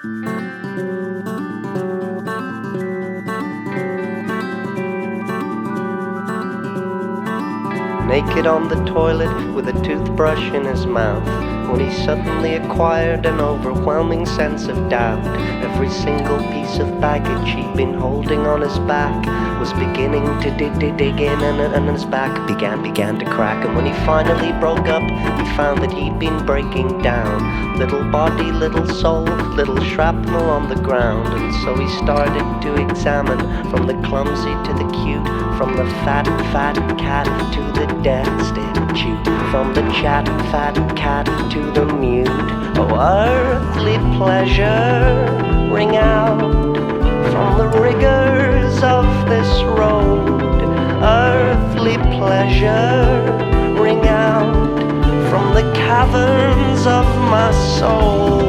Naked on the toilet with a toothbrush in his mouth, when he suddenly acquired an overwhelming sense of doubt. Every single piece of baggage he'd been holding on his back was beginning to dig in, and his back began to crack. And when he finally broke up, he found that he'd been breaking down. Little body, little soul, little shrapnel on the ground. And so he started to examine, from the clumsy to the cute, from the fat cat to the destitute, from the fat cat to the mute. Oh, earthly pleasure, ring out from the rigors of this road. Earthly pleasure, ring out from the caverns of my soul.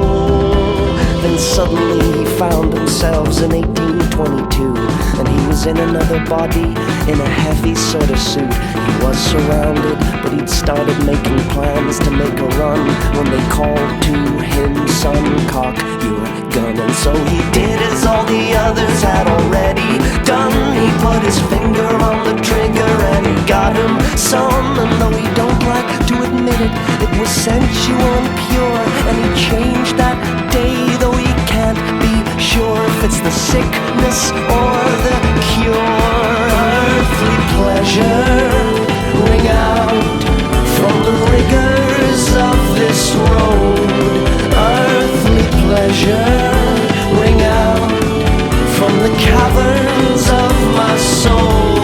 Then suddenly he found himself in 1822, and he was in another body, in a heavy sort of suit. He was surrounded, but he'd started making plans to make a run when they called to him, son, cock your gun. And so he did as all the others had already done. He put his finger on the trigger and he got him some. And though he don't like to admit it, it was sensual and pure. And he changed that day, though he can't be sure if it's the sickness or the cure. Earthly pleasure, ring out from the rigors of this road. Earthly pleasure, ring out from the caverns of my soul.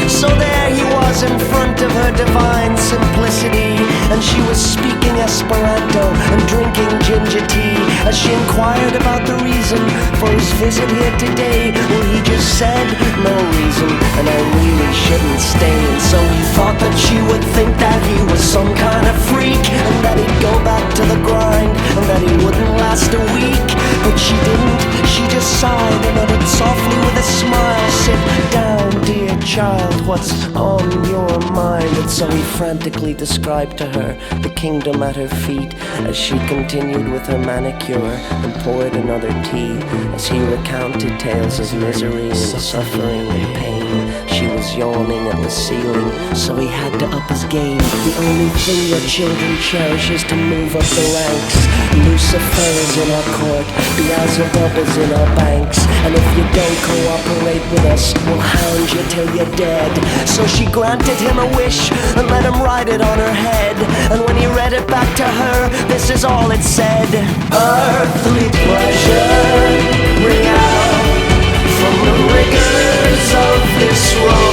So there he was in front of her divine simplicity, and she was speaking Esperanto and drinking ginger tea. As she inquired about the reason for his visit here today, well, he just said, no reason, and I really shouldn't stay. And so he thought that she would think that he was some kind of freak, and that he'd go back to the grind, and that he wouldn't last a week. But she didn't, she just sighed and uttered softly with a smile, sit down, dear child, what's on your mind? And so he frantically described to her the kingdom at her feet, as she continued with her manicure and poured another tea, as he recounted tales of misery and suffering and pain. She was yawning at the ceiling, so he had to up his game. The only thing your children cherish is to move up the ranks. Lucifer is in our court, Beelzebub is in our banks, and if you don't cooperate with us, we'll hound you till you're dead. So she granted him a wish and let him write it on her head. And when he read it back to her, this is all it said: earthly pleasure, ring out from the rigors of this road.